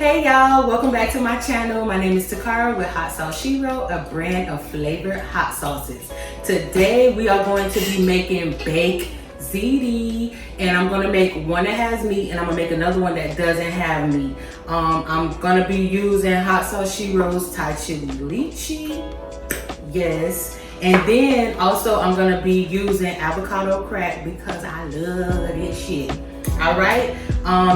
Hey y'all, welcome back to my channel. My name is Takara with Hot Sauce Shero, a brand of flavored hot sauces. Today we are going to be making baked ziti, and I'm gonna make one that has meat and I'm gonna make another one that doesn't have meat. I'm gonna be using Hot Sauce Shero's Thai chili lychee, yes. And then also I'm gonna be using avocado crack because I love this shit. All right,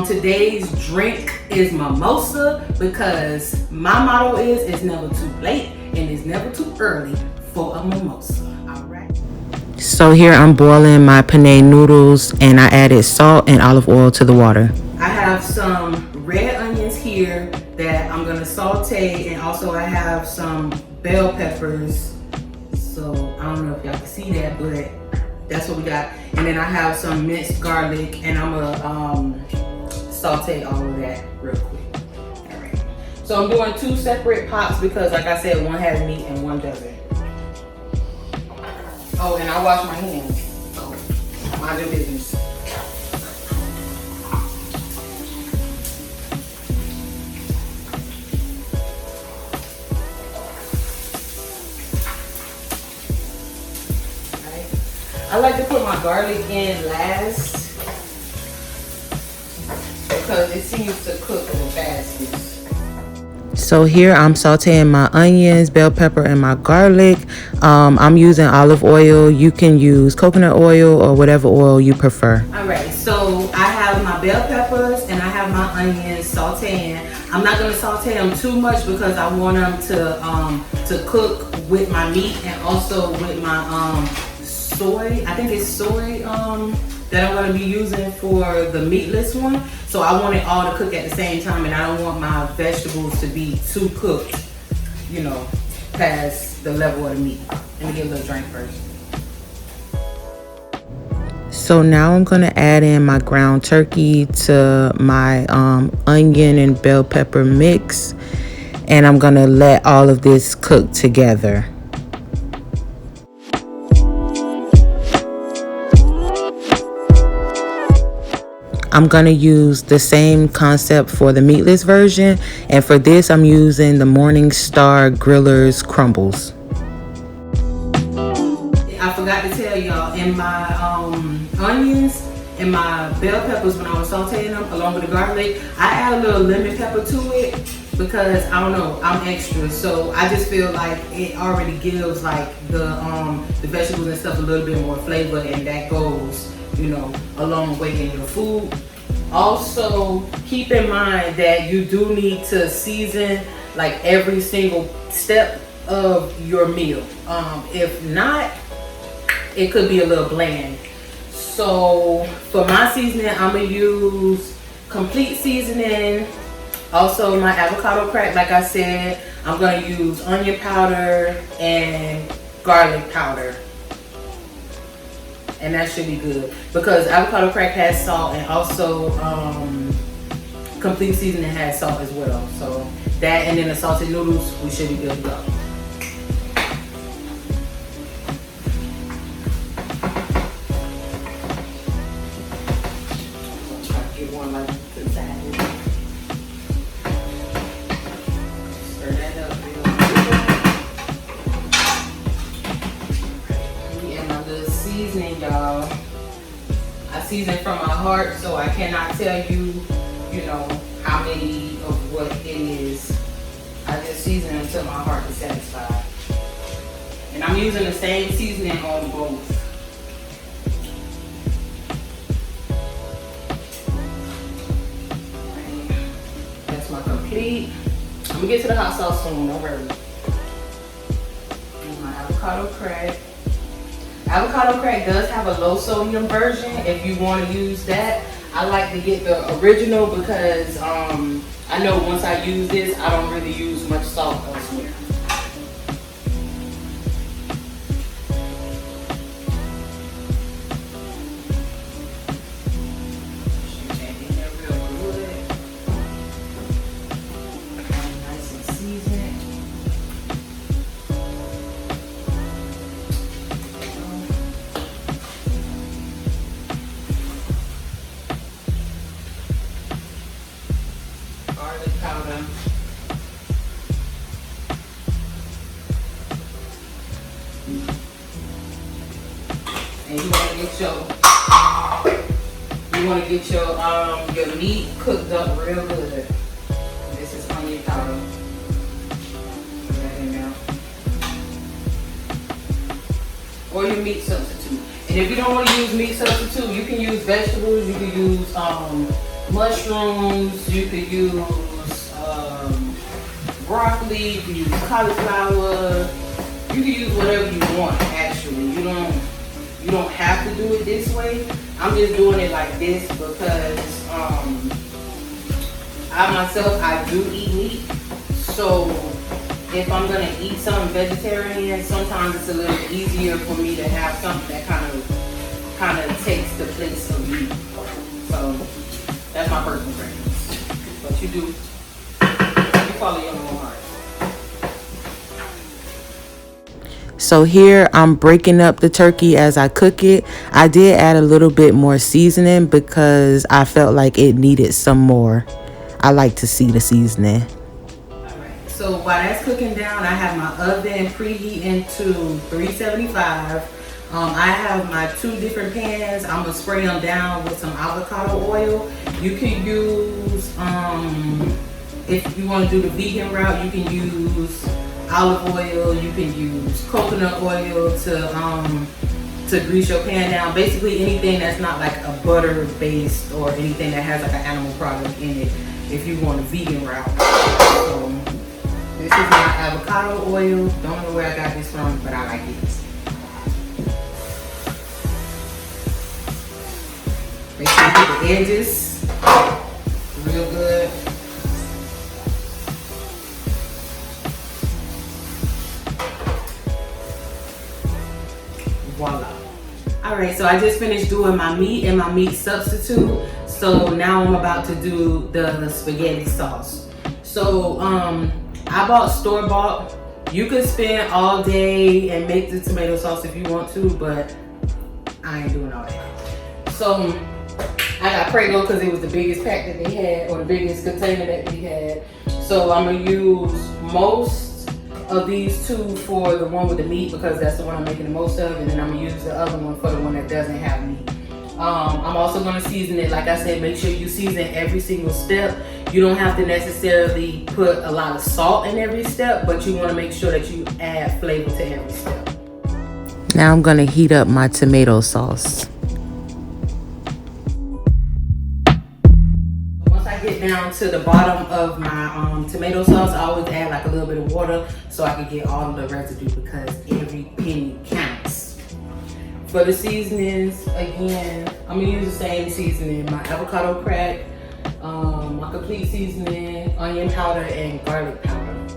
today's drink is mimosa because my motto is it's never too late and it's never too early for a mimosa. All right. So here I'm boiling my penne noodles and I added salt and olive oil to the water. I have some red onions here that I'm gonna saute, and also I have some bell peppers. So I don't know if y'all can see that, but that's what we got. And then I have some minced garlic, and I'm gonna saute all of that real quick. All right. So I'm doing two separate pots because, like I said, one has meat and one doesn't. Oh, and I wash my hands. So mind your business. I like to put my garlic in last because it seems to cook the fastest. So here I'm sauteing my onions, bell pepper, and my garlic. I'm using olive oil. You can use coconut oil or whatever oil you prefer. All right, so I have my bell peppers and I have my onions sauteing. I'm not gonna saute them too much because I want them to cook with my meat and also with my soy. I think it's soy that I'm going to be using for the meatless one. So I want it all to cook at the same time, and I don't want my vegetables to be too cooked, you know, past the level of the meat. Let me get a little drink first. So now I'm going to add in my ground turkey to my onion and bell pepper mix, and I'm going to let all of this cook together. I'm going to use the same concept for the meatless version, and for this I'm using the Morningstar Grillers crumbles. I forgot to tell y'all, in my onions and my bell peppers, when I was sauteing them along with the garlic, I add a little lemon pepper to it because I don't know, I'm extra, so I just feel like it already gives like the vegetables and stuff a little bit more flavor, and that goes, you know, a long way in your food. Also, keep in mind that you do need to season like every single step of your meal. If not, it could be a little bland. So for my seasoning, I'm gonna use complete seasoning. Also my avocado crack, like I said, I'm gonna use onion powder and garlic powder. And that should be good because avocado crack has salt, and also complete seasoning has salt as well. So that, and then the salted noodles, we should be good to go. Try to get one like to the side. Stir that up real quick. And my little seasoning, y'all. I season from my heart, so I cannot tell you, you know, how many of what it is. I just season until my heart is satisfied. And I'm using the same seasoning on both. That's my complete. I'm gonna get to the hot sauce soon, don't worry. And my avocado crack. Avocado crack does have a low sodium version if you want to use that. I like to get the original because I know once I use this, I don't really use much salt elsewhere. Nice and seasoned. Garlic. garlic powder. And you want to get your meat cooked up real good. This is onion powder. Put that in there. Or your meat substitute. And if you don't want to use meat substitute, you can use vegetables. You can use mushrooms. You could use broccoli. You can use cauliflower. You can use whatever you want. Actually, you don't have to do it this way. I'm just doing it like this because I do eat meat. So if I'm gonna eat something vegetarian, sometimes it's a little easier for me to have something that kind of takes the place of meat. So that's my personal preference. But you follow your own heart. So here I'm breaking up the turkey as I cook it. I did add a little bit more seasoning because I felt like it needed some more. I like to see the seasoning. Alright, so while that's cooking down, I have my oven preheating to 375. I have my 2 different pans. I'm gonna spray them down with some avocado oil. You can use, if you want to do the vegan route, you can use olive oil. You can use coconut oil to grease your pan down. Basically anything that's not like a butter based or anything that has like an animal product in it. If you want a vegan route. So this is my avocado oil. Don't know where I got this from, but I like it. Make sure you get the edges real good. Voila. Alright, so I just finished doing my meat and my meat substitute. So now I'm about to do the spaghetti sauce. So I bought store-bought. You could spend all day and make the tomato sauce if you want to, but I ain't doing all that. So I got Prego because it was the biggest pack that they had, or the biggest container that they had. So I'm gonna use most of these 2 for the one with the meat because that's the one I'm making the most of, and then I'm gonna use the other one for the one that doesn't have meat. I'm also gonna season it. Like I said, make sure you season every single step. You don't have to necessarily put a lot of salt in every step, but you wanna make sure that you add flavor to every step. Now I'm gonna heat up my tomato sauce. Get down to the bottom of my tomato sauce, I always add like a little bit of water so I can get all of the residue because every penny counts. For the seasonings, again, I'm gonna use the same seasoning: my avocado crack, my complete seasoning, onion powder, and garlic powder.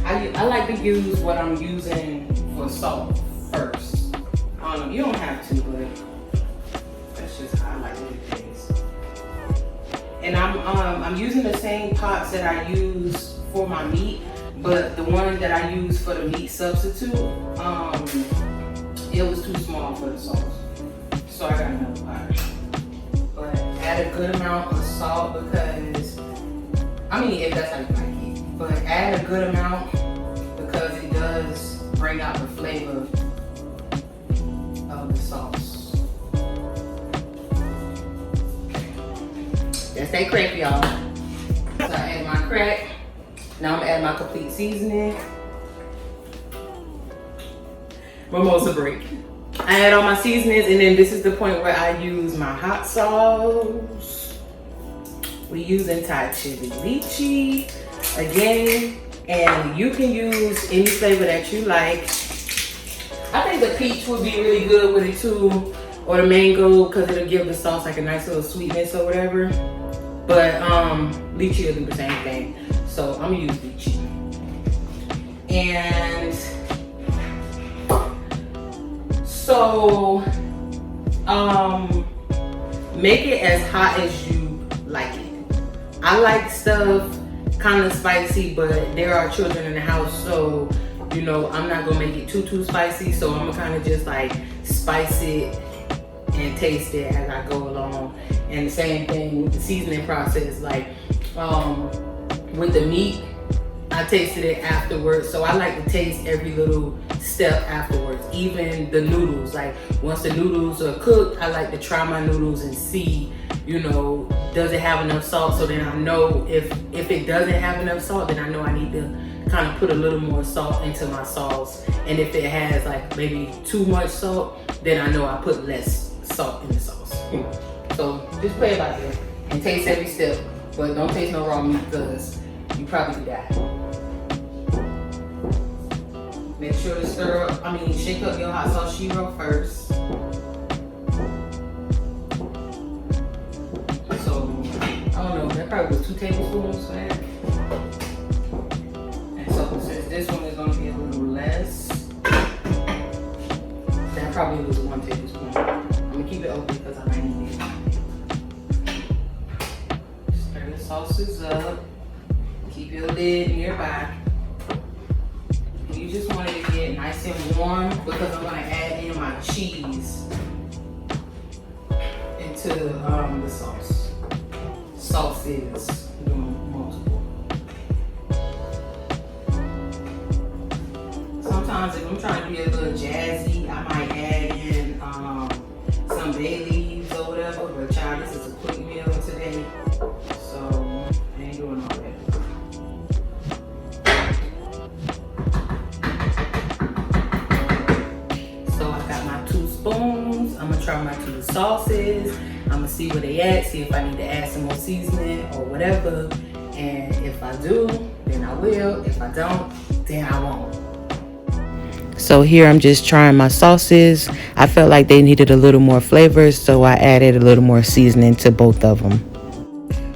I like to use what I'm using for salt first. You don't have to, but that's just how I like to do things. And I'm using the same pots that I use for my meat, but the one that I use for the meat substitute, it was too small for the sauce. So I got another pot. But add a good amount of salt because, if that's how you like it. But add a good amount because it does bring out the flavor of the sauce. That's that crack, y'all. So I add my crack. Now I'm gonna add my complete seasoning. Mimosa break. I add all my seasonings, and then this is the point where I use my hot sauce. We using Thai chili lychee again, and you can use any flavor that you like. I think the peach would be really good with it too, or the mango, because it'll give the sauce like a nice little sweetness or whatever. But lychee will do the same thing. So I'm gonna use lychee. And so make it as hot as you like it. I like stuff kind of spicy, but there are children in the house, so I'm not gonna make it too spicy. So I'm gonna kind of just like spice it and taste it as I go along. And the same thing with the seasoning process. Like with the meat, I tasted it afterwards. So I like to taste every little step afterwards, even the noodles. Like once the noodles are cooked, I like to try my noodles and see, you know, does it have enough salt? So then I know if it doesn't have enough salt, then I know I need to kind of put a little more salt into my sauce. And if it has like maybe too much salt, then I know I put less salt in the sauce. So just play it by ear and taste every step, but don't taste no raw meat because you probably could die. Make sure to shake up your hot sauce Shero first. So, I don't know, that probably was 2 tablespoons for that. And so since this one is gonna be a little less, that probably was 1 tablespoon. I'm gonna keep it open because I might need it. Stir the sauces up. Keep your lid nearby. You just want it to get nice and warm because I'm gonna add in my cheese into the sauce. Sauces, doing multiple. Sometimes if I'm trying to be a little jazzy, I might add in some bay leaves or whatever, but child, this is a quick meal today, so I ain't doing all that. Spoons. I'm gonna try my 2 sauces. I'm gonna see where they at, see if I need to add some more seasoning or whatever. And if I do, then I will. If I don't, then I won't. So here I'm just trying my sauces. I felt like they needed a little more flavor, so I added a little more seasoning to both of them.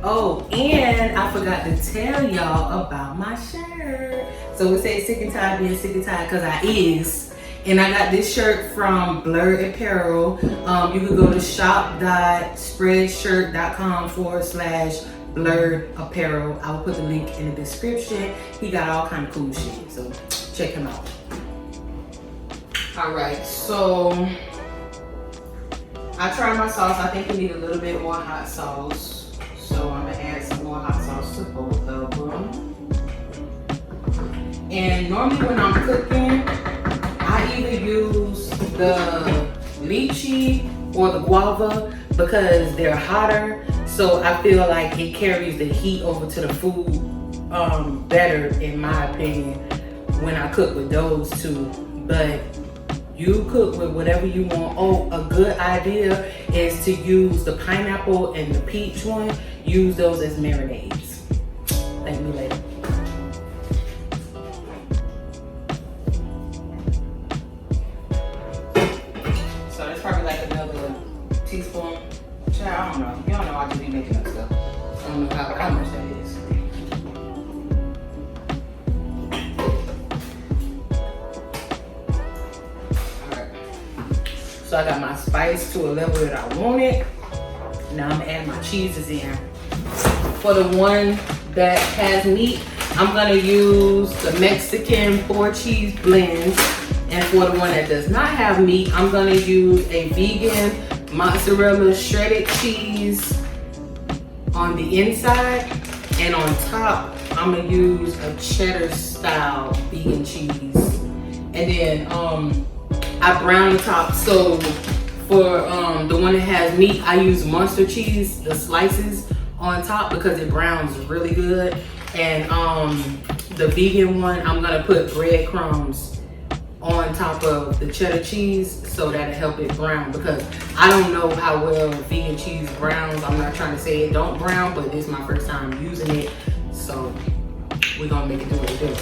Oh, and I forgot to tell y'all about my shirt. So it says sick and tired being sick and tired because I is. And I got this shirt from Blurred Apparel. You can go to shop.spreadshirt.com/Blurred Apparel. I will put the link in the description. He got all kind of cool shit, so check him out. All right, so I tried my sauce. I think we need a little bit more hot sauce. So I'm gonna add some more hot sauce to both of them. And normally when I'm cooking, I either use the lychee or the guava because they're hotter, so I feel like it carries the heat over to the food better, in my opinion, when I cook with those 2. But you cook with whatever you want. Oh, a good idea is to use the pineapple and the peach one. Use those as marinades. Thank me later. Probably like another teaspoon. I don't know. Y'all know I just be making up stuff. I don't know how much that is. Alright. So I got my spice to a level that I want it. Now I'm gonna add my cheeses in. For the one that has meat, I'm gonna use the Mexican 4-cheese blends. And for the one that does not have meat, I'm gonna use a vegan mozzarella shredded cheese on the inside. And on top, I'm gonna use a cheddar style vegan cheese. And then I brown the top. So for the one that has meat, I use Munster cheese, the slices on top, because it browns really good. And the vegan one, I'm gonna put breadcrumbs on top of the cheddar cheese so that'll help it brown, because I don't know how well vegan cheese browns. I'm not trying to say it don't brown, but this is my first time using it, so we're gonna make it do what it do.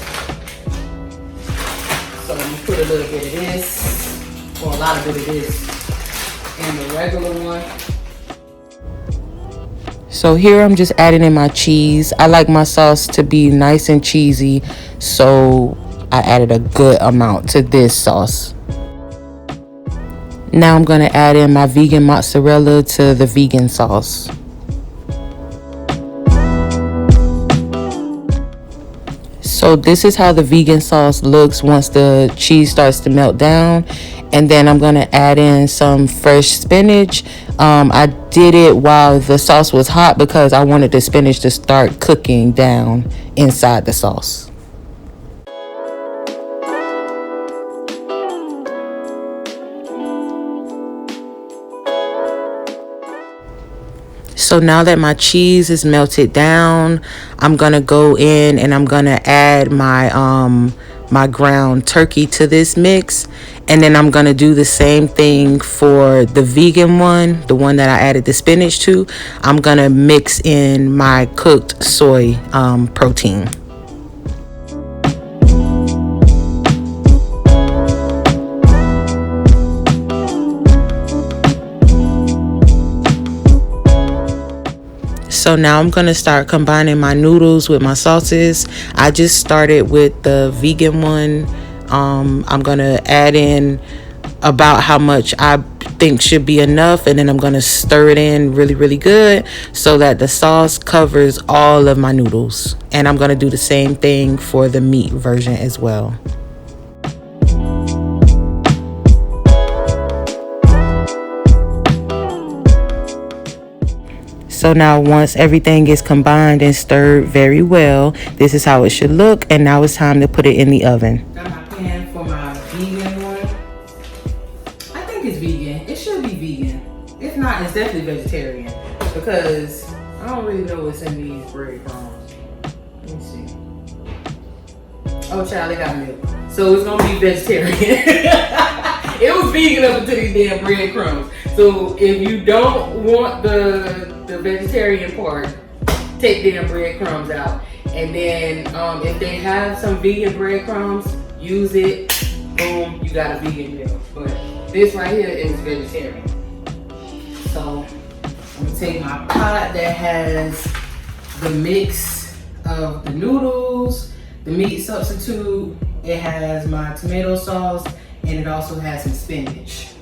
So I'm gonna put a little bit of this, or a lot of bit of this, in the regular one. So here I'm just adding in my cheese. I like my sauce to be nice and cheesy, so I added a good amount to this sauce. Now I'm going to add in my vegan mozzarella to the vegan sauce. So this is how the vegan sauce looks once the cheese starts to melt down. And then I'm gonna add in some fresh spinach. I did it while the sauce was hot because I wanted the spinach to start cooking down inside the sauce. So now that my cheese is melted down, I'm gonna go in and I'm gonna add my ground turkey to this mix, and then I'm gonna do the same thing for the vegan one, the one that I added the spinach to. I'm gonna mix in my cooked soy protein. So now I'm going to start combining my noodles with my sauces. I just started with the vegan one. I'm going to add in about how much I think should be enough, and then I'm going to stir it in really, really good so that the sauce covers all of my noodles. And I'm going to do the same thing for the meat version as well. So now once everything is combined and stirred very well, this is how it should look. And now it's time to put it in the oven. Got my pan for my vegan one. I think it's vegan. It should be vegan. If not, it's definitely vegetarian. Because I don't really know what's in these breadcrumbs. Let me see. Oh, child, they got milk. So it's going to be vegetarian. It was vegan up until these damn breadcrumbs. So if you don't want the vegetarian part, take them breadcrumbs out. And then if they have some vegan breadcrumbs, use it. Boom, you got a vegan meal. But this right here is vegetarian. So I'm gonna take my pot that has the mix of the noodles, the meat substitute. It has my tomato sauce, and it also has some spinach.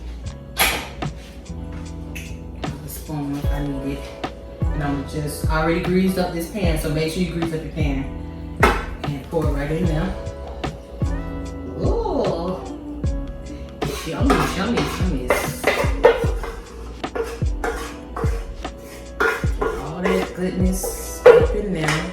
A spoon if I need it. And I'm just already greased up this pan, so make sure you grease up your pan. And pour it right in there. Ooh. Yummy, yummy, yummy. All that goodness up in there.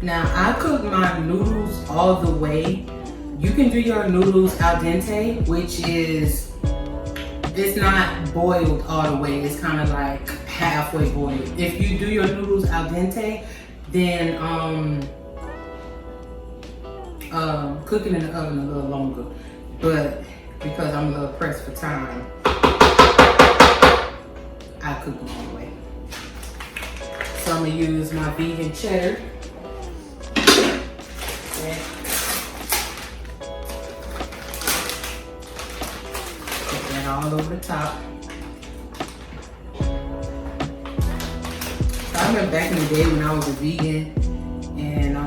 Now I cook my noodles all the way. You can do your noodles al dente, which is, it's not boiled all the way. It's kind of like halfway boiled. If you do your noodles al dente, then cook it in the oven a little longer. But because I'm a little pressed for time, I cook them all the way. So I'm gonna use my vegan cheddar. Put that all over the top. So I remember back in the day when I was a vegan, and I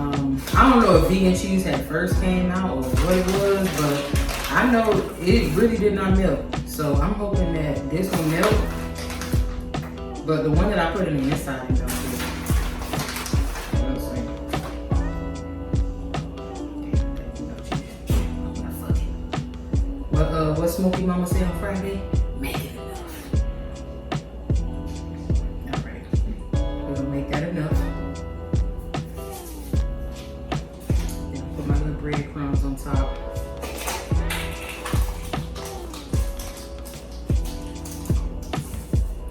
don't know if vegan cheese had first came out or what it was, but I know it really did not melt. So I'm hoping that this will melt. But the one that I put in the inside, you know. What Smokey Mama said on Friday? Make it enough. All right, we're gonna make that enough. Then I'll put my little breadcrumbs on top.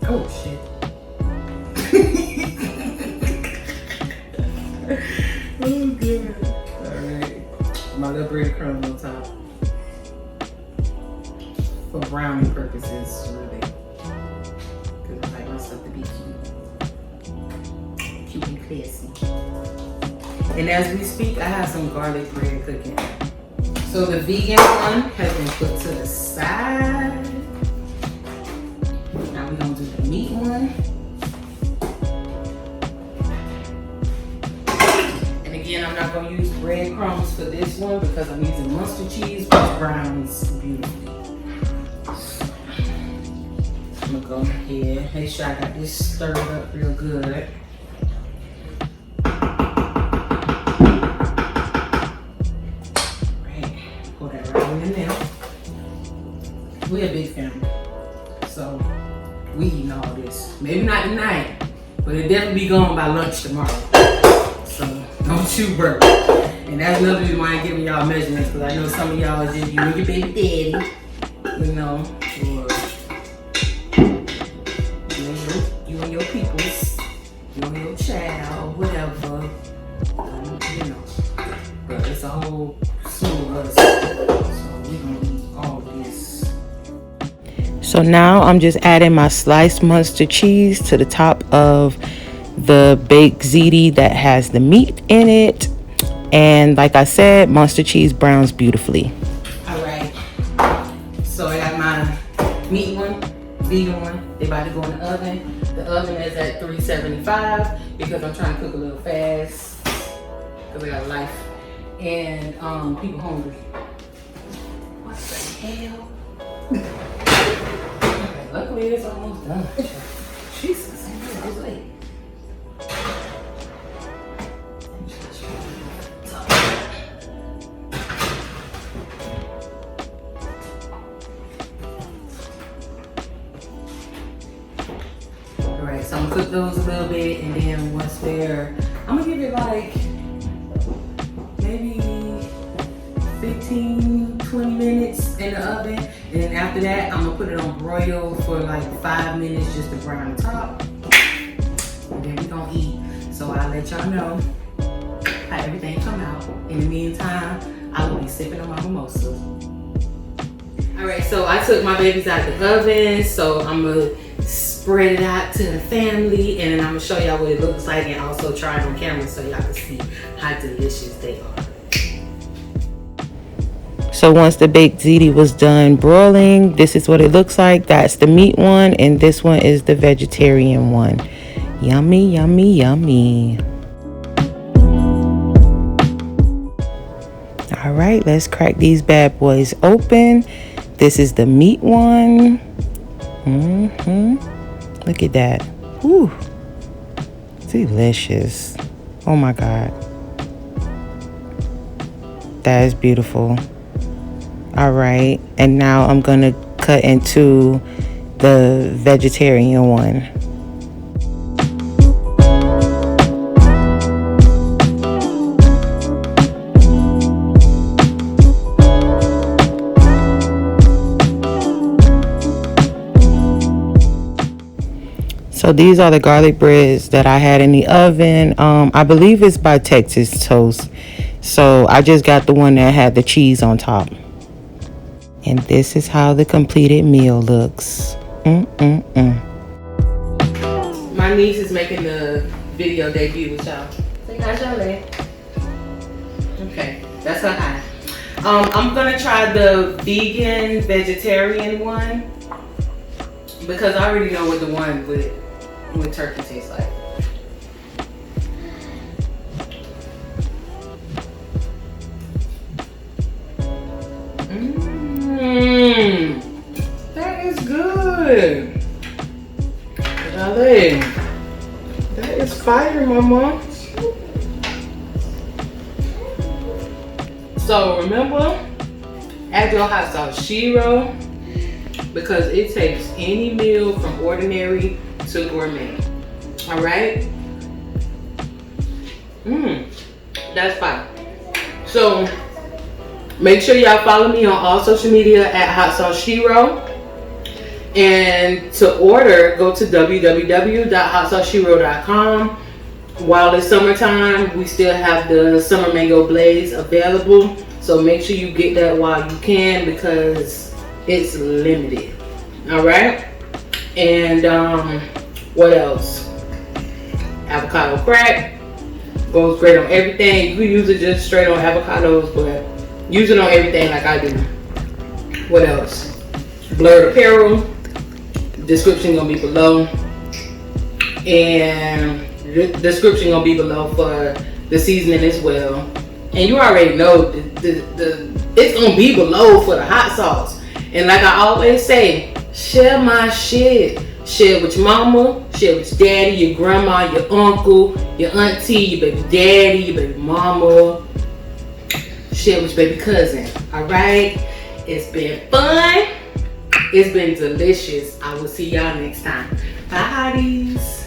Oh shit. Oh good. All right, my little breadcrumbs on top. For brownie purposes, really. Because I like my stuff to be cute. Cute and classy. And as we speak, I have some garlic bread cooking. So the vegan one has been put to the side. Now we're going to do the meat one. Again, I'm not gonna use breadcrumbs for this one because I'm using mustard cheese, which browns beautifully. I'm gonna go ahead, make sure I got this stirred up real good. Right, put that right in there. We're a big family, so we eating all this. Maybe not tonight, but it'll definitely be gone by lunch tomorrow. So don't you worry. And that's another reason why I'm giving y'all measurements, because I know some of y'all is just you and your baby daddy, you know, or you and your peoples, you and your child, whatever, you know. But it's a whole slew of us, so we gonna eat all of this. So now I'm just adding my sliced mustard cheese to the top of the baked ziti that has the meat in it. And like I said, mustard cheese browns beautifully. All right. So I got my meat one, vegan one. They about to go in the oven. The oven is at 375 because I'm trying to cook a little fast because I got life and people hungry. What the hell? Okay, luckily it's almost done. Jesus, it's late. Alright, so I'm gonna cook those a little bit, and then once they're, I'm gonna give it like maybe 15, 20 minutes in the oven, and then after that, I'm gonna put it on broil for like 5 minutes just to brown the top, and then we gonna eat. So I'll let y'all know how everything come out. In the meantime, I will be sipping on my mimosa. Alright, so I took my babies out the oven, so I'm gonna spread it out to the family, and then I'm gonna show y'all what it looks like and also try it on camera so y'all can see how delicious they are. So once the baked ziti was done broiling, this is what it looks like. That's the meat one, and this one is the vegetarian one. Yummy, yummy, yummy. All right, let's crack these bad boys open. This is the meat one. Look at that. Whew. Delicious. Oh my God. That is beautiful. All right, and now I'm gonna cut into the vegetarian one. So these are the garlic breads that I had in the oven. I believe it's by Texas Toast. So I just got the one that had the cheese on top. And this is how the completed meal looks. My niece is making the video debut with y'all. Say hi, Charlotte. Okay, that's her eye. I'm gonna try the vegan vegetarian one because I already know what the one with turkey tastes like. That is good. Charlotte, that is fire, mama. So remember, add your hot sauce Shero because it takes any meal from ordinary to gourmet. All right. That's fine. So make sure y'all follow me on all social media at Hot Sauce Shero. And to order, go to www.hotsauceshero.com. While it's summertime, we still have the summer mango blaze available. So make sure you get that while you can because it's limited. All right. And what else? Avocado crack goes great on everything. You can use it just straight on avocados, but use it on everything like I do. What else? Blurred apparel. Description gonna be below, and the description gonna be below for the seasoning as well. And you already know it's gonna be below for the hot sauce. And like I always say, share my shit. Share with your mama, share with your daddy, your grandma, your uncle, your auntie, your baby daddy, your baby mama. Share with your baby cousin. Alright? It's been fun. It's been delicious. I will see y'all next time. Bye, hotties.